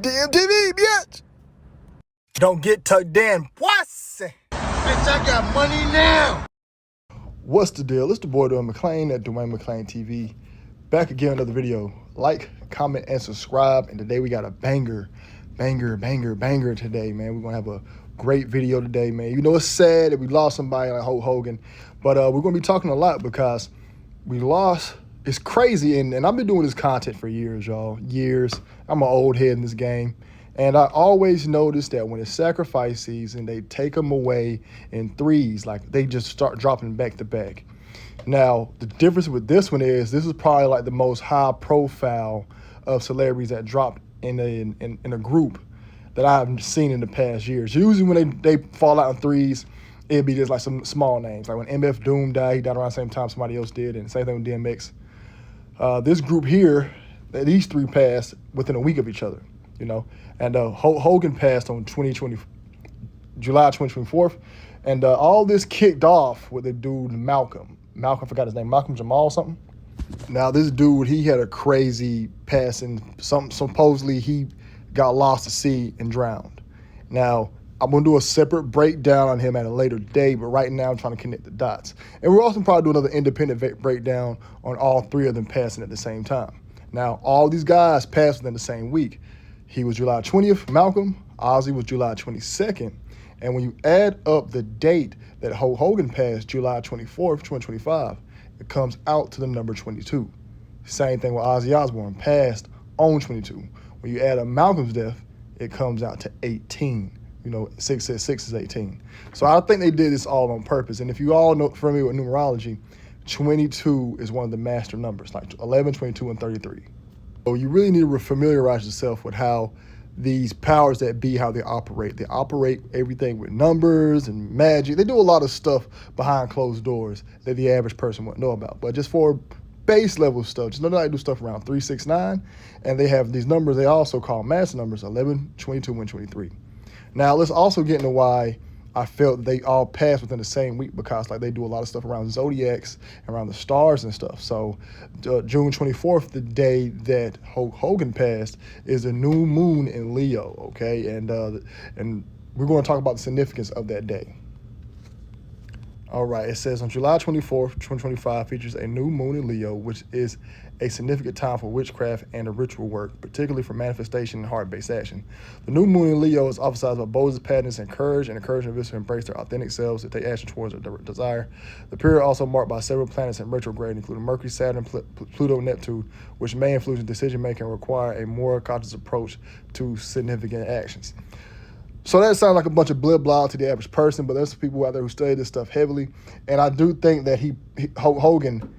DMTV, bitch! Don't get tucked in, pussy! Bitch, I got money now! What's the deal? It's the boy Dwayne McClain at Dwayne McClain TV. Back again with another video. Like, comment, and subscribe. And today we got a banger today, man. We're gonna have a great video today, man. You know, it's sad that we lost somebody like Hogan, but we're gonna be talking a lot because we lost. It's crazy, and I've been doing this content for years, y'all. Years. I'm an old head in this game. And I always notice that when it's sacrifice season, they take them away in threes. Like, they just start dropping back to back. Now, the difference with this one is this is probably like the most high profile of celebrities that dropped in a group that I've seen in the past years. Usually when they fall out in threes, it'd be just like some small names. Like when MF Doom died, he died around the same time somebody else did, and same thing with DMX. This group here, these three passed within a week of each other, you know. And Hogan passed on July 24th. And all this kicked off with the dude Malcolm. I forgot his name, Malcolm Jamal something. Now this dude, he had a crazy passing. Supposedly he got lost at sea and drowned. Now, I'm going to do a separate breakdown on him at a later date, but right now I'm trying to connect the dots. And we're also probably do another independent breakdown on all three of them passing at the same time. Now, all these guys passed within the same week. He was July 20th, Malcolm. Ozzy was July 22nd. And when you add up the date that Hogan passed, July 24th, 2025, it comes out to the number 22. Same thing with Ozzy Osbourne, passed on 22. When you add up Malcolm's death, it comes out to 18. You know, 6 says 6 is 18. So I think they did this all on purpose. And if you all know familiar with numerology, 22 is one of the master numbers, like 11, 22, and 33. So you really need to familiarize yourself with how these powers that be, how they operate. They operate everything with numbers and magic. They do a lot of stuff behind closed doors that the average person wouldn't know about. But just for base level stuff, just know that they do stuff around 3, 6, 9. And they have these numbers they also call master numbers, 11, 22, and 23. Now, let's also get into why I felt they all passed within the same week, because like they do a lot of stuff around zodiacs, around the stars and stuff. So June 24th, the day that Hogan passed, is a new moon in Leo, okay? And we're going to talk about the significance of that day. All right, it says on July 24th, 2025 features a new moon in Leo, which is a significant time for witchcraft and ritual work, particularly for manifestation and heart-based action. The new moon in Leo is emphasized by boldness, patterns, and encouraging individuals to embrace their authentic selves to take action towards their desire. The period also marked by several planets in retrograde, including Mercury, Saturn, Pluto, Neptune, which may influence decision-making and require a more conscious approach to significant actions. So that sounds like a bunch of blah to the average person, but there's people out there who study this stuff heavily. And I do think that Hogan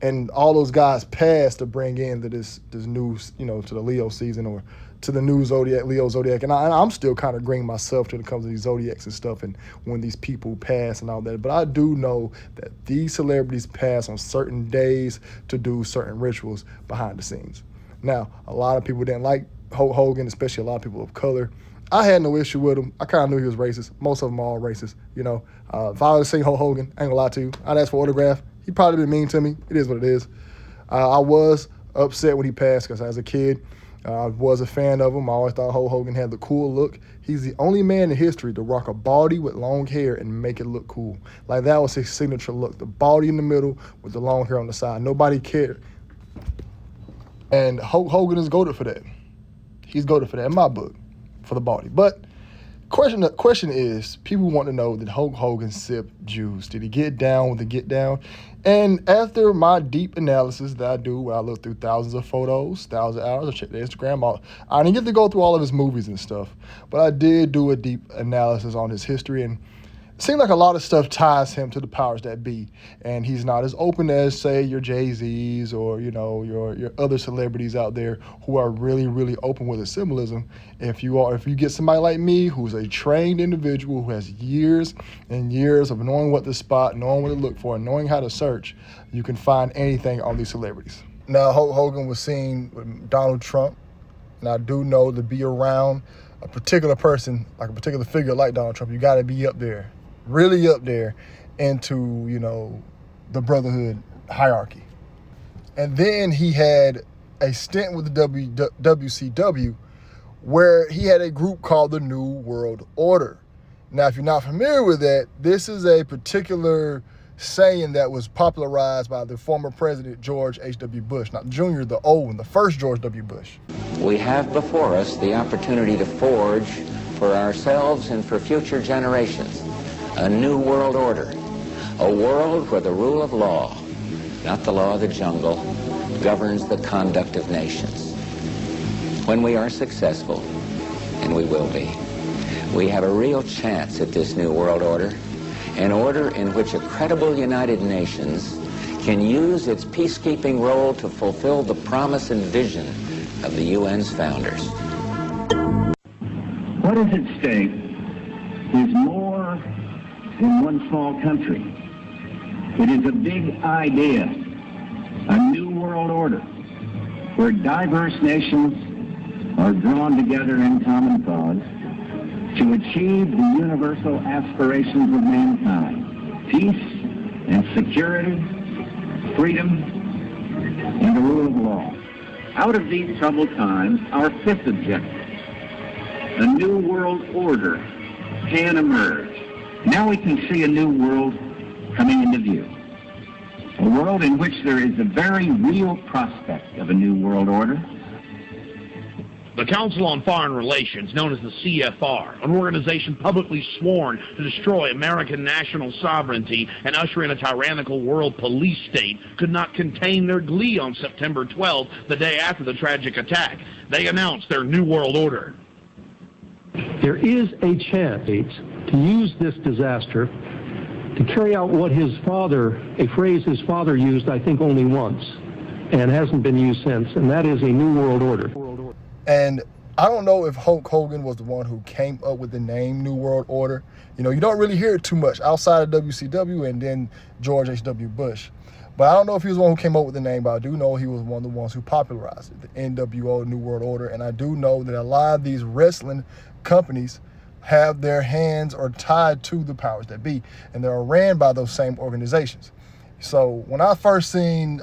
and all those guys passed to bring in this new, you know, to the Leo season or to the new Leo Zodiac. And I'm still kind of agreeing myself when it comes to these Zodiacs and stuff and when these people pass and all that. But I do know that these celebrities pass on certain days to do certain rituals behind the scenes. Now, a lot of people didn't like Hogan, especially a lot of people of color. I had no issue with him. I kind of knew he was racist. Most of them are all racist, you know. If I was seeing Hogan, I ain't gonna lie to you, I'd ask for an autograph. He'd probably been mean to me. It is what it is. I was upset when he passed because as a kid, I was a fan of him. I always thought Hogan had the cool look. He's the only man in history to rock a baldy with long hair and make it look cool. Like, that was his signature look. The baldy in the middle with the long hair on the side. Nobody cared. And Hogan is goated for that. He's goated for that in my book. For the body. But the question is, people want to know, did Hogan sip juice? Did he get down with the get down? And after my deep analysis that I do, where I look through thousands of photos, thousands of hours, I check the Instagram, I didn't get to go through all of his movies and stuff, but I did do a deep analysis on his history, and it seems like a lot of stuff ties him to the powers that be, and he's not as open as, say, your Jay-Z's or, you know, your other celebrities out there who are really, really open with the symbolism. If you get somebody like me who's a trained individual who has years and years of knowing what to spot, knowing what to look for, and knowing how to search, you can find anything on these celebrities. Now, Hogan was seen with Donald Trump, and I do know to be around a particular person, like a particular figure like Donald Trump, you got to be up there. Really up there into, you know, the brotherhood hierarchy. And then he had a stint with the WCW where he had a group called the New World Order. Now, if you're not familiar with that, this is a particular saying that was popularized by the former president, George H.W. Bush, not the junior, the old one, the first George W. Bush. We have before us the opportunity to forge for ourselves and for future generations a new world order, a world where the rule of law, not the law of the jungle, governs the conduct of nations. When we are successful, and we will be, we have a real chance at this new world order, an order in which a credible United Nations can use its peacekeeping role to fulfill the promise and vision of the UN's founders. What is at stake is more than one small country. It is a big idea, a new world order, where diverse nations are drawn together in common cause to achieve the universal aspirations of mankind: peace and security, freedom, and the rule of law. Out of these troubled times, our fifth objective, a new world order, can emerge. Now we can see a new world coming into view. A world in which there is a very real prospect of a new world order. The Council on Foreign Relations, known as the CFR, an organization publicly sworn to destroy American national sovereignty and usher in a tyrannical world police state, could not contain their glee on September 12th, the day after the tragic attack. They announced their New World Order. There is a chance to use this disaster to carry out what his father, a phrase his father used, I think, only once, and hasn't been used since, and that is a New World Order. And I don't know if Hulk Hogan was the one who came up with the name New World Order. You know, you don't really hear it too much outside of WCW and then George H.W. Bush. But I don't know if he was the one who came up with the name, but I do know he was one of the ones who popularized it, the NWO, New World Order. And I do know that a lot of these wrestling companies have their hands are tied to the powers that be, and they're ran by those same organizations. So when I first seen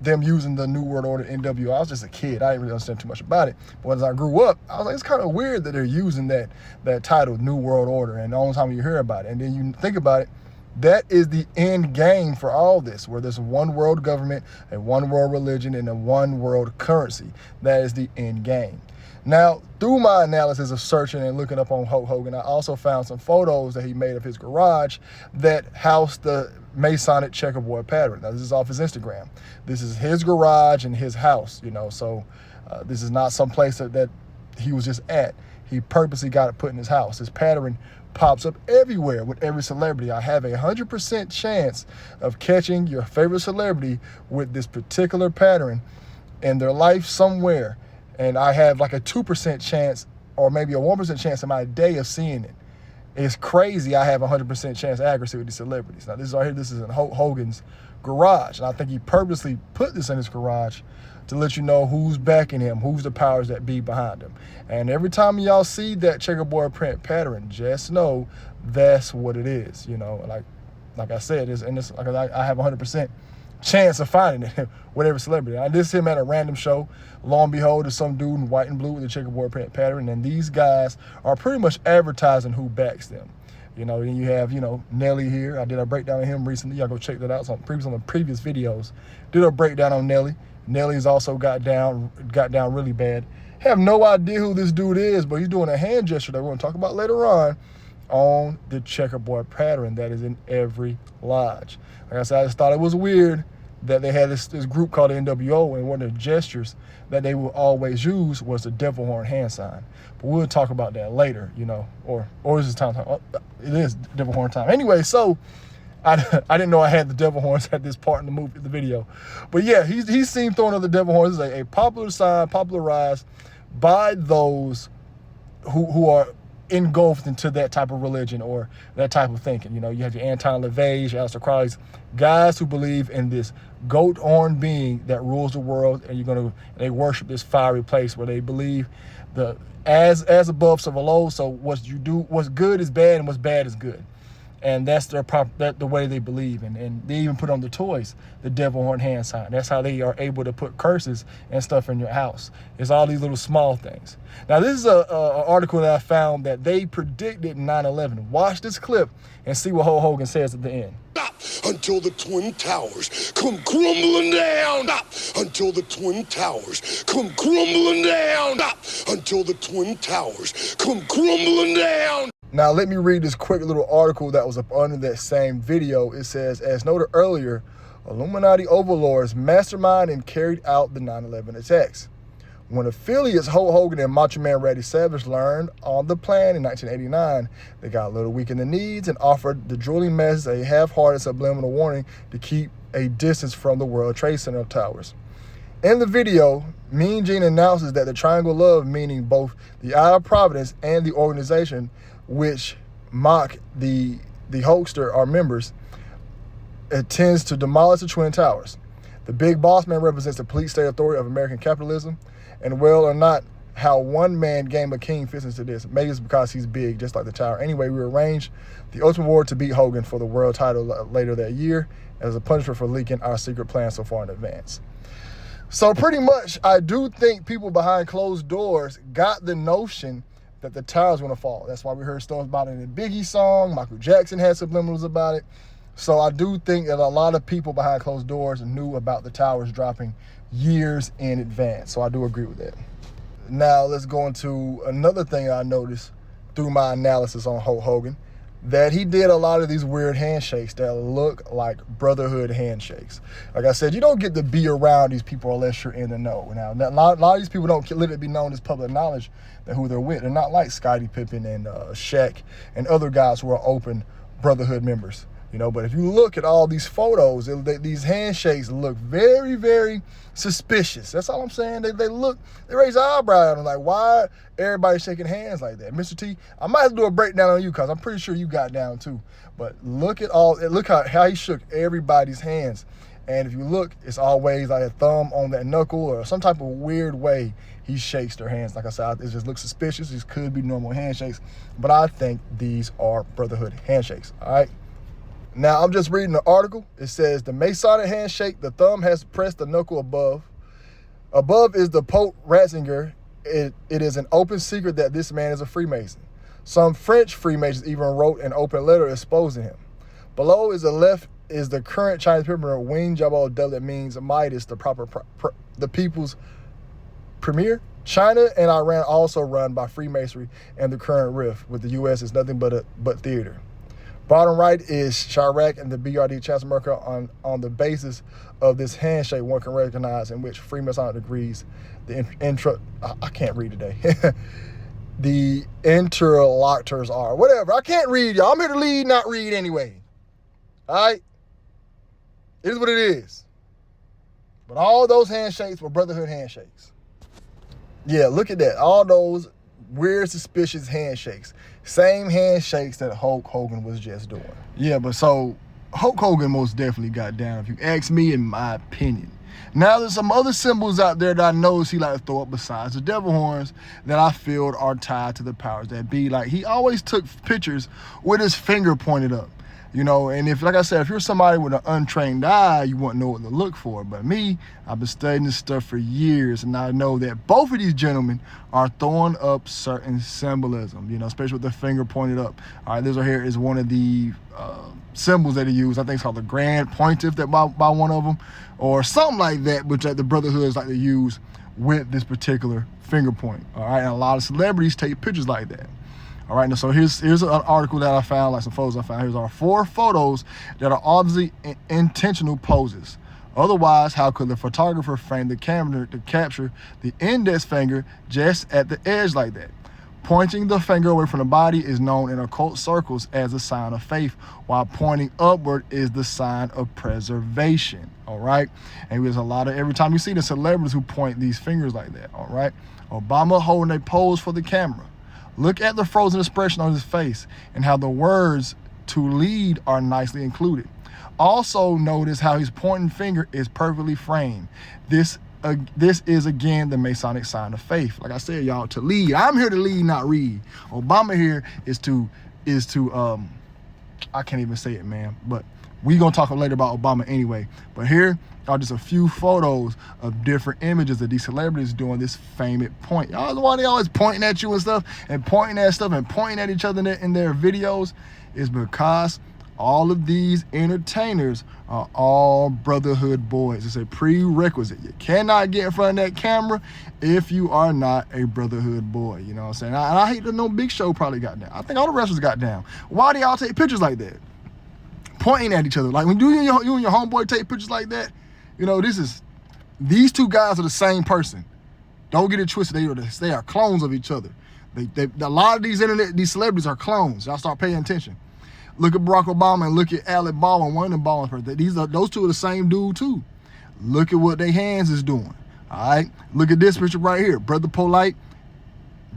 them using the New World Order NWO, I was just a kid. I didn't really understand too much about it. But as I grew up, I was like, it's kind of weird that they're using that title, New World Order, and the only time you hear about it. And then you think about it, that is the end game for all this, where there's one world government, a one world religion, and a one world currency. That is the end game. Now, through my analysis of searching and looking up on Hulk Hogan, I also found some photos that he made of his garage that housed the Masonic checkerboard pattern. Now, this is off his Instagram. This is his garage and his house, you know, so this is not some place that he was just at. He purposely got it put in his house. This pattern pops up everywhere with every celebrity. I have 100% chance of catching your favorite celebrity with this particular pattern in their life somewhere. And I have like a 2% chance or maybe a 1% chance in my day of seeing it. It's crazy. I have 100% chance accuracy with these celebrities. Now, this is right here. This is in Hulk Hogan's garage. And I think he purposely put this in his garage to let you know who's backing him, who's the powers that be behind him. And every time y'all see that checkerboard print pattern, just know that's what it is. You know, like I said, I have 100% chance of finding it with every celebrity. I just him at a random show. Lo and behold, there's some dude in white and blue with a checkerboard print pattern, and these guys are pretty much advertising who backs them. You know, then you have, you know, Nelly here. I did a breakdown of him recently. Y'all go check that out. So on the previous videos, did a breakdown on Nelly. Nelly's also got down really bad. Have no idea who this dude is, but he's doing a hand gesture that we're going to talk about later on the checkerboard pattern that is in every lodge. Like I said, I just thought it was weird that they had this group called the NWO, and one of the gestures that they will always use was the devil horn hand sign. But we'll talk about that later, you know, or is it time? Oh, it is devil horn time. Anyway, so I didn't know I had the devil horns at this part in the video. But yeah, he's seen throwing up the devil horns. This is a popular sign, popularized by those who are engulfed into that type of religion or that type of thinking. You know, you have your Anton LaVey's, your Aleister Crowley's, guys who believe in this goat horn being that rules the world, and they worship this fiery place where they believe as above so below. So what's good is bad and what's bad is good. And that's the way they believe. And they even put on the toys the devil horn hand sign. That's how they are able to put curses and stuff in your house. It's all these little small things. Now, this is an article that I found that they predicted 9/11. Watch this clip and see what Hogan says at the end. Until the Twin Towers come crumbling down. Until the Twin Towers come crumbling down. Until the Twin Towers come crumbling down. Now, let me read this quick little article that was up under that same video. It says, as noted earlier, Illuminati overlords masterminded and carried out the 9/11 attacks. When affiliates Hulk Hogan and Macho Man Randy Savage learned on the plan in 1989, they got a little weak in the knees and offered the drooling masses a half-hearted subliminal warning to keep a distance from the World Trade Center towers. In the video, Mean Gene announces that the Triangle of Love, meaning both the Eye of Providence and the organization which mock the hoaxer are members, intends to demolish the Twin Towers. The big boss man represents the complete state authority of American capitalism, and well or not how one man game of king fits into this. Maybe it's because he's big, just like the tower. Anyway, we arranged the Ultimate War to beat Hogan for the world title later that year as a punishment for leaking our secret plan so far in advance. So pretty much, I do think people behind closed doors got the notion that the tower's gonna fall. That's why we heard stories about it in the Biggie song. Michael Jackson had subliminals about it. So I do think that a lot of people behind closed doors knew about the towers dropping years in advance. So I do agree with that. Now let's go into another thing I noticed through my analysis on Hulk Hogan, that he did a lot of these weird handshakes that look like brotherhood handshakes. Like I said, you don't get to be around these people unless you're in the know. Now, a lot of these people don't let it be known as public knowledge that who they're with. They're not like Scottie Pippen and Shaq and other guys who are open brotherhood members. You know, but if you look at all these photos, these handshakes look very, very suspicious. That's all I'm saying. They raise their eyebrow at them, like, why everybody shaking hands like that? Mr. T, I might have to do a breakdown on you because I'm pretty sure you got down too. But look how he shook everybody's hands. And if you look, it's always like a thumb on that knuckle or some type of weird way he shakes their hands. Like I said, it just looks suspicious. These could be normal handshakes, but I think these are brotherhood handshakes, all right? Now, I'm just reading the article. It says, the Masonic handshake, the thumb has pressed the knuckle above. Above is the Pope Ratzinger. It is an open secret that this man is a Freemason. Some French Freemasons even wrote an open letter exposing him. Below is the current Chinese Emperor Wing Jabal Del, that means Midas, the people's premier. China and Iran also run by Freemasonry, and the current rift with the U.S. is nothing but theater. Bottom right is Chirac and the BRD Chancellor Merkel on the basis of this handshake one can recognize in which Freemasonic agrees I can't read today. The interlocutors are. Whatever. I can't read, y'all. I'm here to lead, not read anyway. All right? It is what it is. But all those handshakes were brotherhood handshakes. Yeah, look at that. All those weird, suspicious handshakes. Same handshakes that Hulk Hogan was just doing. Yeah, but so Hulk Hogan most definitely got down, if you ask me, in my opinion. Now, there's some other symbols out there that I noticed he like to throw up besides the devil horns that I feel are tied to the powers that be. Like, he always took pictures with his finger pointed up. You know, and if, like I said, if you're somebody with an untrained eye, you wouldn't know what to look for. But me, I've been studying this stuff for years, and I know that both of these gentlemen are throwing up certain symbolism, you know, especially with the finger pointed up. All right, this right here is one of the symbols that he used. I think it's called the Grand Pointiff, that by one of them, or something like that, which the Brotherhoods like to use with this particular finger point. All right, and a lot of celebrities take pictures like that. All right, now, so here's an article that I found, like some photos I found. Here's our 4 photos that are obviously intentional poses. Otherwise, how could the photographer frame the camera to capture the index finger just at the edge like that? Pointing the finger away from the body is known in occult circles as a sign of faith, while pointing upward is the sign of preservation. All right, and there's a lot of, every time you see the celebrities who point these fingers like that. All right, Obama holding a pose for the camera. Look at the frozen expression on his face and how the words "to lead" are nicely included. Also notice how his pointing finger is perfectly framed. This is again the Masonic sign of faith. Like I said, y'all, to lead. I'm here to lead, not read. Obama here is to I can't even say it, man. But we gonna talk later about Obama anyway. But here are just a few photos of different images of these celebrities doing this famous point. Y'all, why they always pointing at you and stuff, and pointing at stuff and pointing at each other in their videos, is because all of these entertainers are all brotherhood boys. It's a prerequisite. You cannot get in front of that camera if you are not a brotherhood boy. You know what I'm saying? I hate to know Big Show probably got down. I think all the wrestlers got down. Why do y'all take pictures like that? Pointing at each other. Like when you and your homeboy take pictures like that, you know, these two guys are the same person. Don't get it twisted. They are clones of each other. A lot of these celebrities are clones. Y'all start paying attention. Look at Barack Obama and look at Alec Baldwin, one of them Baldwin. Those two are the same dude too. Look at what their hands is doing. All right. Look at this picture right here. Brother Polite,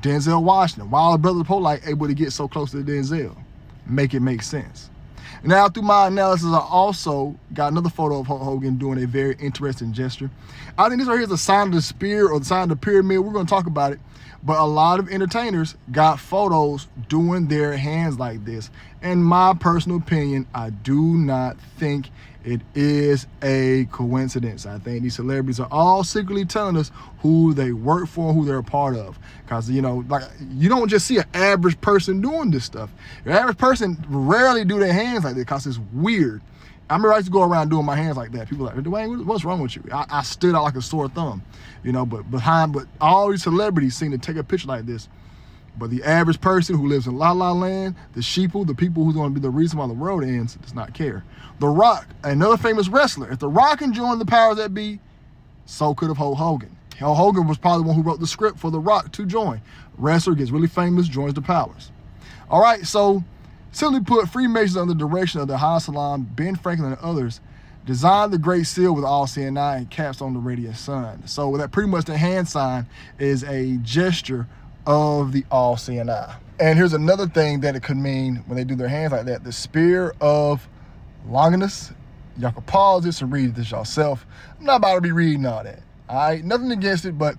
Denzel Washington. Why was Brother Polite able to get so close to Denzel? Make it make sense. Now, through my analysis, I also got another photo of Hulk Hogan doing a very interesting gesture. I think this right here is a sign of the spear or the sign of the pyramid. We're going to talk about it. But a lot of entertainers got photos doing their hands like this. In my personal opinion, I do not think it is a coincidence. I think these celebrities are all secretly telling us who they work for, who they're a part of. Because, you know, like, you don't just see an average person doing this stuff. Your average person rarely do their hands like this because it's weird. I remember I used to go around doing my hands like that. People are like, Dwayne, what's wrong with you? I stood out like a sore thumb, you know, but all these celebrities seem to take a picture like this. But the average person who lives in La La Land, the sheeple, the people who's going to be the reason why the world ends, does not care. The Rock, another famous wrestler. If The Rock can join the powers that be, so could have Hulk Hogan. Hulk Hogan was probably the one who wrote the script for The Rock to join. Wrestler gets really famous, joins the powers. All right, so simply put, Freemasons under the direction of the High Salam, Ben Franklin, and others designed the Great Seal with all-seeing eye and caps on the radiant sun. So that pretty much the hand sign is a gesture of the all-seeing eye. And here's another thing that it could mean when they do their hands like that. The spear of Longinus. Y'all can pause this and read this yourself. I'm not about to be reading all that. All right, nothing against it, but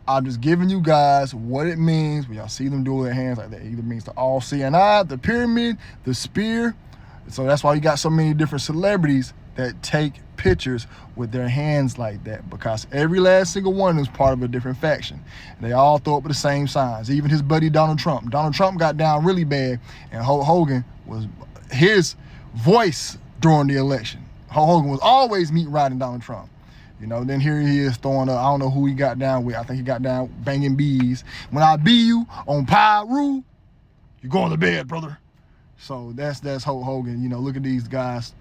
I'm just giving you guys what it means when y'all see them do their hands like that. It either means the all-seeing eye, the pyramid, the spear. So that's why you got so many different celebrities that take pictures with their hands like that, because every last single one is part of a different faction. And they all throw up with the same signs. Even his buddy Donald Trump. Donald Trump got down really bad, and Hulk Hogan was his voice during the election. Hulk Hogan was always meat riding Donald Trump. You know, then here he is throwing up, I don't know who he got down with. I think he got down banging bees. When I be you on Pyru, you going to bed, brother. So that's Hulk Hogan. You know, look at these guys.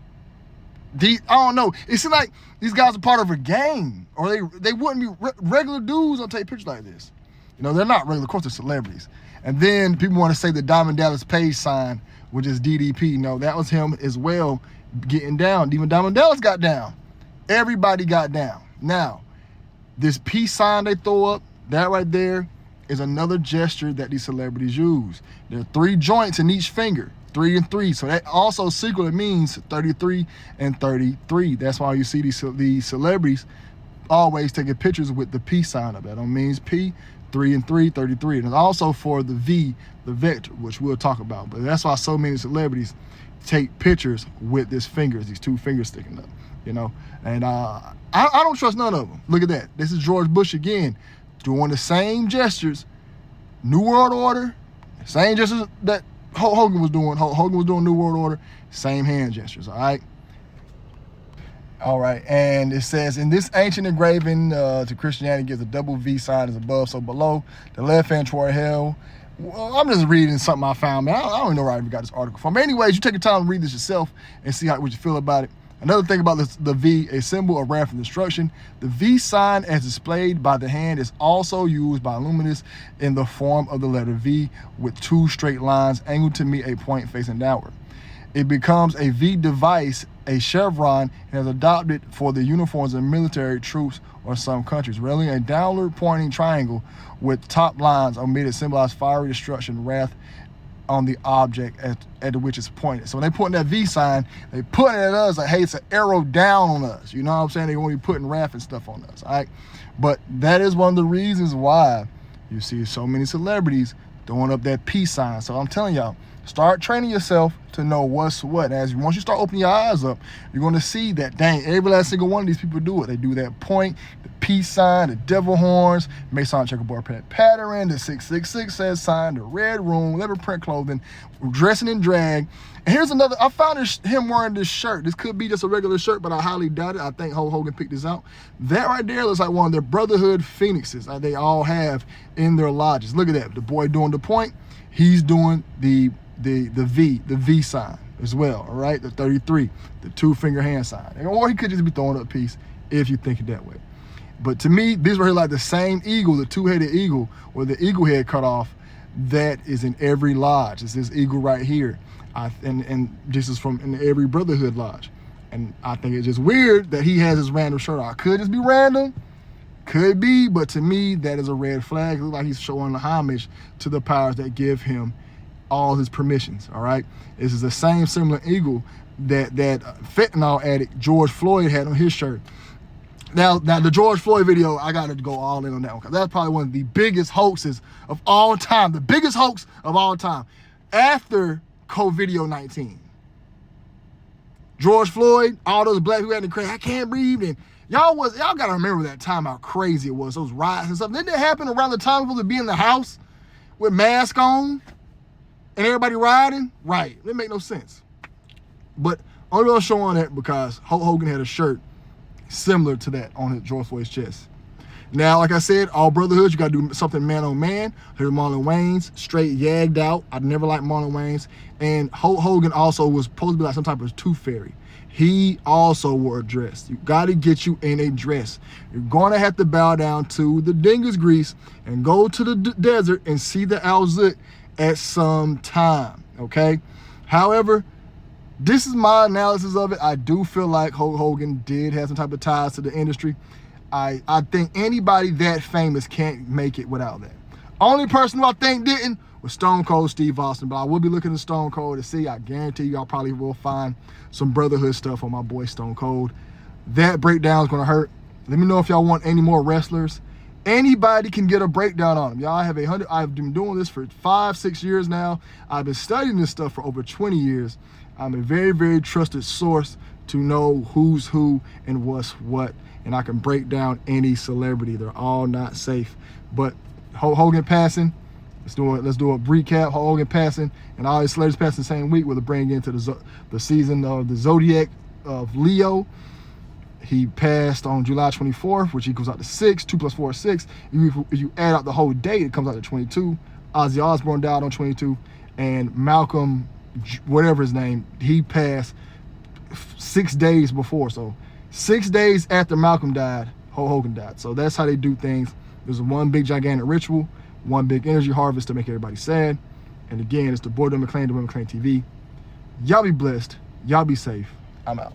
I don't know. It seems like these guys are part of a gang, or they wouldn't be regular dudes don't take pictures like this. You know, they're not regular. Of course, they're celebrities. And then people want to say the Diamond Dallas Page sign, which is DDP. No, that was him as well getting down. Even Diamond Dallas got down. Everybody got down. Now, this peace sign they throw up, that right there is another gesture that these celebrities use. There are 3 joints in each finger, 3 and 3. So that also secretly means 33 and 33. That's why you see these celebrities always taking pictures with the peace sign up. That don't means P, 3 and 3, 33. And it's also for the V, the vector, which we'll talk about. But that's why so many celebrities take pictures with these 2 fingers sticking up, you know. And I don't trust none of them. Look at that. This is George Bush again, doing the same gestures, New World Order, same gestures that Hulk Hogan was doing. Hulk Hogan was doing New World Order, same hand gestures, all right? All right, and it says, in this ancient engraving to Christianity gives a double V sign as above, so below. The left hand toward hell. Well, I'm just reading something I found, man. I don't even know where I even got this article from. But anyways, you take your time to read this yourself and see what you feel about it. Another thing about the V, a symbol of wrath and destruction. The V sign as displayed by the hand is also used by illuminists in the form of the letter V with 2 straight lines angled to meet a point facing downward. It becomes a V device, a chevron, and is adopted for the uniforms of military troops or some countries. Railing a downward pointing triangle with top lines omitted symbolize fiery destruction, wrath on the object at which it's pointed. So when they put that V sign, they put it at us like, hey, it's an arrow down on us. You know what I'm saying? They want to be putting wrath and stuff on us, all right? But that is one of the reasons why you see so many celebrities throwing up that peace sign. So I'm telling y'all, Start training yourself to know what's what. Once you start opening your eyes up, you're going to see that, dang, every last single one of these people do it. They do that point, the peace sign, the devil horns, Mason checkerboard pattern, the 666 says sign, the red room, leopard print clothing, dressing in drag. And here's another, I found him wearing this shirt. This could be just a regular shirt, but I highly doubt it. I think Hogan picked this out. That right there looks like one of their Brotherhood phoenixes they all have in their lodges. Look at that. The boy doing the point, he's doing the V sign as well, all right? The 33, the 2-finger hand sign. Or he could just be throwing up peace if you think it that way. But to me, these were like the same eagle, the 2-headed eagle, or the eagle head cut off, that is in every lodge. It's this eagle right here. And this is from in every Brotherhood lodge. And I think it's just weird that he has his random shirt on. Could just be random, could be, but to me, that is a red flag. It looks like he's showing the homage to the powers that give him all his permissions, all right? This is the same similar eagle that fentanyl addict George Floyd had on his shirt. Now the George Floyd video, I got to go all in on that one, because that's probably one of the biggest hoaxes of all time. The biggest hoax of all time. After COVID-19. George Floyd, all those black people had to cry, I can't breathe. And y'all got to remember that time, how crazy it was, those riots and stuff. Didn't that happen around the time we were supposed to be in the house with masks on and everybody riding? Right, it make no sense. But I'm only showing that because Hulk Hogan had a shirt similar to that on George Floyd's chest. Now, like I said, all brotherhoods, you got to do something man on man. Here's Marlon Wayans, straight yagged out. I never liked Marlon Wayans. And Hulk Hogan also was supposed to be like some type of tooth fairy. He also wore a dress. You got to get you in a dress. You're going to have to bow down to the dingus grease and go to the desert and see the Al-Zut at some time, okay? However, this is my analysis of it. I do feel like Hulk Hogan did have some type of ties to the industry. I think anybody that famous can't make it without that. Only person who I think didn't was Stone Cold Steve Austin, but I will be looking at Stone Cold to see. I guarantee y'all probably will find some brotherhood stuff on my boy Stone Cold. That breakdown is going to hurt. Let me know if y'all want any more wrestlers. Anybody can get a breakdown on them. Y'all, I've been doing this for 5-6 years now. I've been studying this stuff for over 20 years. I'm a very, very trusted source to know who's who and what's what. And I can break down any celebrity. They're all not safe. But Hogan passing, let's do a recap. Hogan passing, and all his celebrities passing the same week. We'll bring into the season of the Zodiac of Leo. He passed on July 24th, which equals out to 6. 2 + 4 is 6. If you add out the whole date, it comes out to 22. Ozzy Osbourne died on 22, and Malcolm, whatever his name, he passed 6 days before. So 6 days after Malcolm died, Hogan died. So that's how they do things. There's one big gigantic ritual, one big energy harvest to make everybody sad. And again, it's the Boy Doing McClain, the Women McClain TV. Y'all be blessed. Y'all be safe. I'm out.